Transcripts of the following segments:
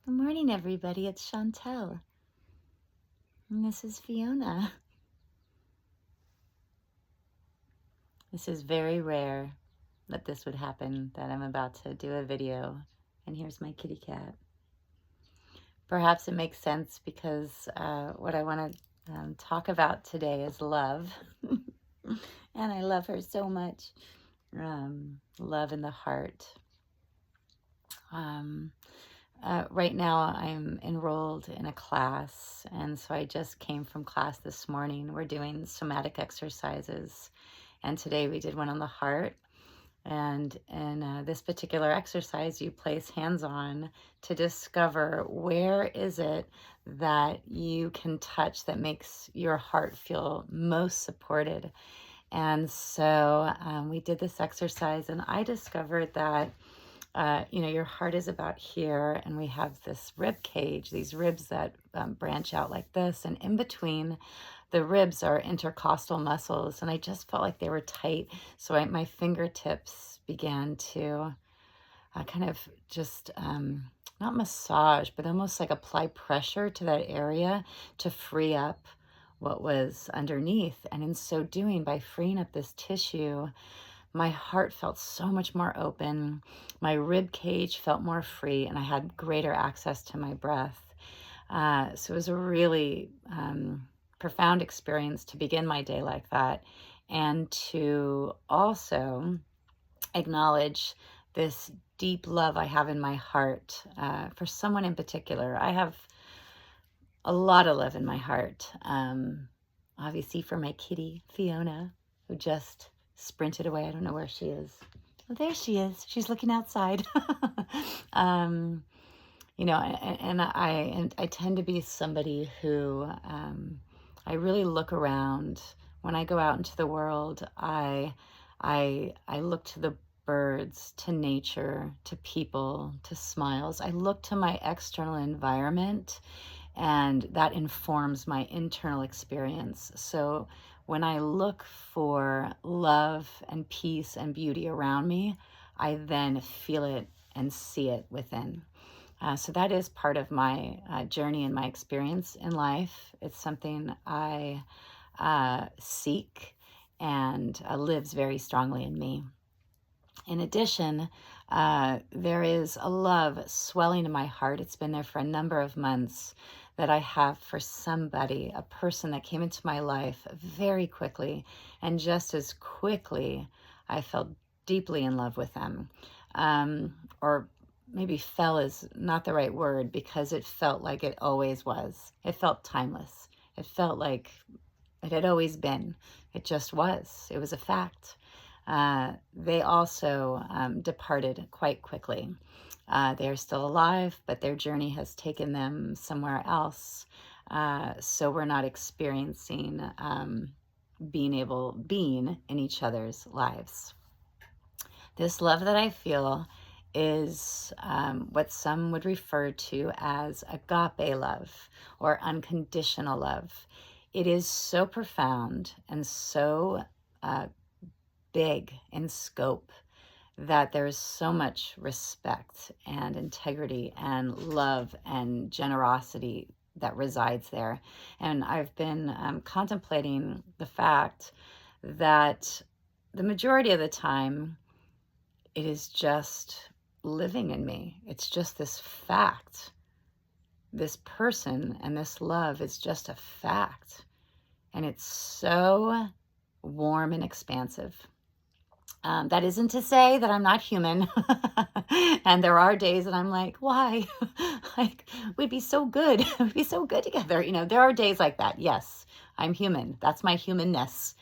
Good morning, everybody. It's Chantel. And this is Fiona. This is very rare that this would happen, that I'm about to do a video. And here's my kitty cat. Perhaps it makes sense because what I want to talk about today is love. And I love her so much. Love in the heart. Right now I'm enrolled in a class, and so I just came from class this morning. We're doing somatic exercises, and today we did one on the heart. And in this particular exercise, you place hands on to discover where is it that you can touch that makes your heart feel most supported. And so we did this exercise, and I discovered that your heart is about here, and we have this rib cage, these ribs that branch out like this, and in between the ribs are intercostal muscles, and I just felt like they were tight. So my fingertips began to kind of just not massage, but almost like apply pressure to that area to free up what was underneath. And in so doing, by freeing up this tissue, my heart felt so much more open. My rib cage felt more free, and I had greater access to my breath. So it was a really profound experience to begin my day like that, and to also acknowledge this deep love I have in my heart for someone in particular. I have a lot of love in my heart, obviously for my kitty, Fiona, who just sprinted away. I don't know where she is. Oh, there she is. She's looking outside. And I tend to be somebody who I really look around. When I go out into the world, I look to the birds, to nature, to people, to smiles. I look to my external environment, and that informs my internal experience. So when I look for love and peace and beauty around me, I then feel it and see it within. So that is part of my journey and my experience in life. It's something I seek and lives very strongly in me. In addition, there is a love swelling in my heart. It's been there for a number of months, that I have for somebody, a person that came into my life very quickly, and just as quickly I felt deeply in love with them. Or maybe fell is not the right word, because it felt like it always was. It felt timeless. It felt like it had always been. It just was. It was a fact. They also departed quite quickly. They are still alive, but their journey has taken them somewhere else. So we're not experiencing being in each other's lives. This love that I feel is what some would refer to as agape love or unconditional love. It is so profound and so big in scope that there is so much respect and integrity and love and generosity that resides there. And I've been contemplating the fact that the majority of the time, it is just living in me. It's just this fact. This person and this love is just a fact. And it's so warm and expansive. That isn't to say that I'm not human. And there are days that I'm like, why? Like, we'd be so good. We'd be so good together. There are days like that. Yes, I'm human. That's my humanness.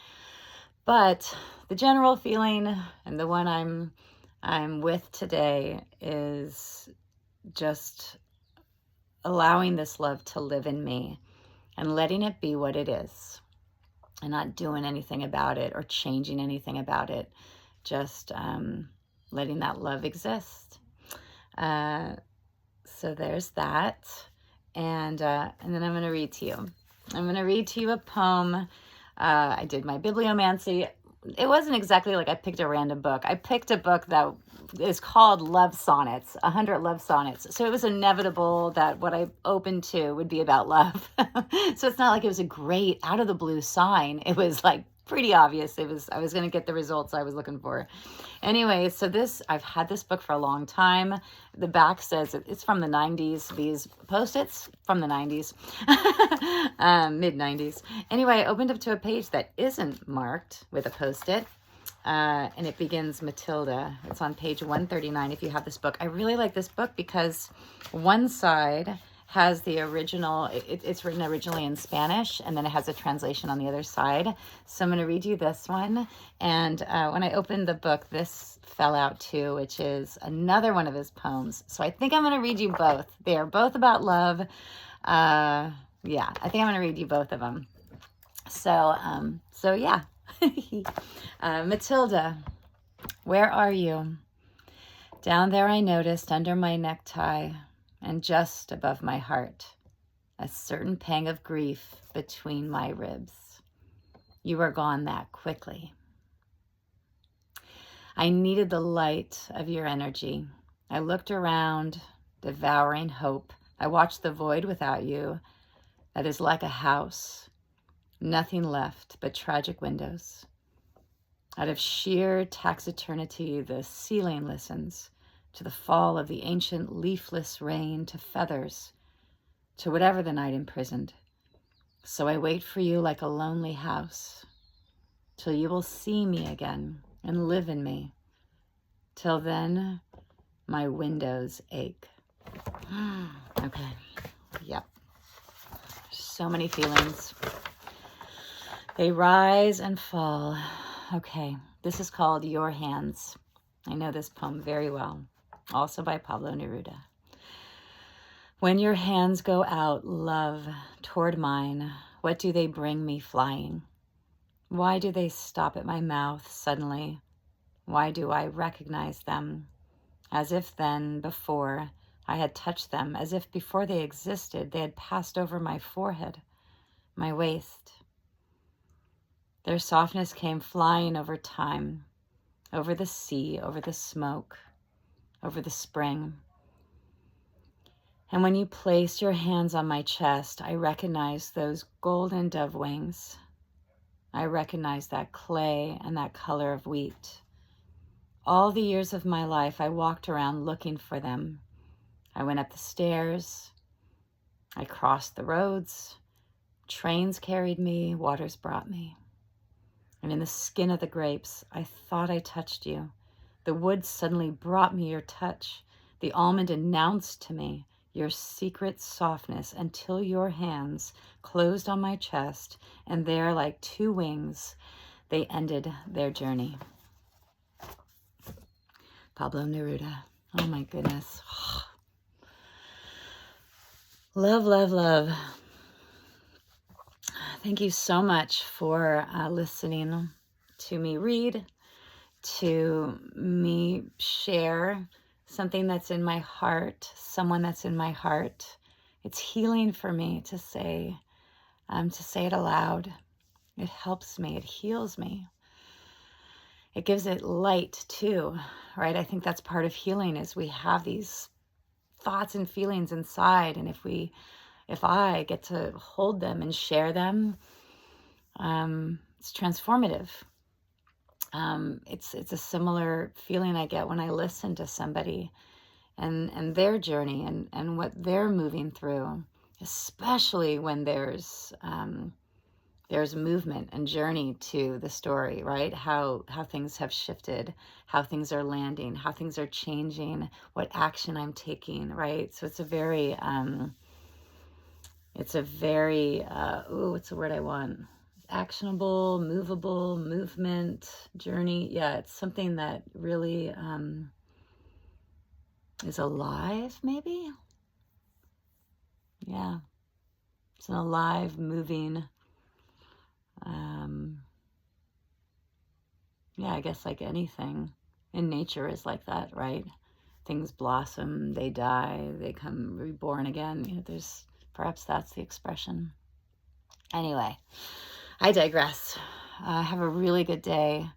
But the general feeling, and the one I'm with today, is just allowing this love to live in me and letting it be what it is, and not doing anything about it or changing anything about it. Just letting that love exist. So there's that. And then I'm going to read to you. I'm going to read to you a poem. I did my bibliomancy it wasn't exactly like I picked a random book. I picked a book that is called Love Sonnets, 100 Love Sonnets. So it was inevitable that what I opened to would be about love. So it's not like it was a great out of the blue sign. It was like pretty obvious. I was going to get the results I was looking for. Anyway, so I've had this book for a long time. The back says it's from the 90s. These Post-its from the 90s, mid 90s. Anyway, I opened up to a page that isn't marked with a Post-it. And it begins Matilde. It's on page 139 if you have this book. I really like this book because one side has the original, it's written originally in Spanish, and then it has a translation on the other side. So I'm going to read you this one. And when I opened the book, this fell out too, which is another one of his poems. So I think I'm going to read you both. They are both about love. Yeah, I think I'm going to read you both of them. So yeah. Matilde, where are you? Down there I noticed under my necktie and just above my heart, a certain pang of grief between my ribs. You were gone that quickly. I needed the light of your energy. I looked around, devouring hope. I watched the void without you that is like a house. Nothing left but tragic windows. Out of sheer taciturnity, the ceiling listens to the fall of the ancient leafless rain, to feathers, to whatever the night imprisoned. So I wait for you like a lonely house, till you will see me again and live in me. Till then, my windows ache. Okay, yep. So many feelings. They rise and fall. Okay, this is called Your Hands. I know this poem very well, also by Pablo Neruda. When your hands go out, love, toward mine, what do they bring me flying? Why do they stop at my mouth suddenly? Why do I recognize them? As if then, before, I had touched them, as if before they existed, they had passed over my forehead, my waist. Their softness came flying over time, over the sea, over the smoke, over the spring. And when you placed your hands on my chest, I recognized those golden dove wings. I recognized that clay and that color of wheat. All the years of my life, I walked around looking for them. I went up the stairs. I crossed the roads. Trains carried me. Waters brought me. And in the skin of the grapes, I thought I touched you. The wood suddenly brought me your touch. The almond announced to me your secret softness until your hands closed on my chest, and there, like two wings, they ended their journey. Pablo Neruda. Oh my goodness. Love, love, love. Thank you so much for listening to me read, to me share something that's in my heart, someone that's in my heart. It's healing for me to say it aloud. It helps me. It heals me. It gives it light too, right? I think that's part of healing is we have these thoughts and feelings inside, and if I get to hold them and share them, it's transformative. It's a similar feeling I get when I listen to somebody and their journey and what they're moving through, especially when there's movement and journey to the story, right? How things have shifted, how things are landing, how things are changing, what action I'm taking, right? So it's a very what's the word I want? Actionable, movable, movement, journey. Yeah, it's something that really is alive, maybe? Yeah, it's an alive, moving, yeah, I guess like anything in nature is like that, right? Things blossom, they die, they come reborn again. You know, perhaps that's the expression. Anyway, I digress. Have a really good day.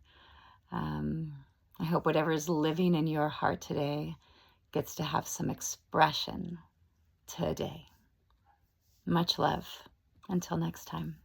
I hope whatever is living in your heart today gets to have some expression today. Much love. Until next time.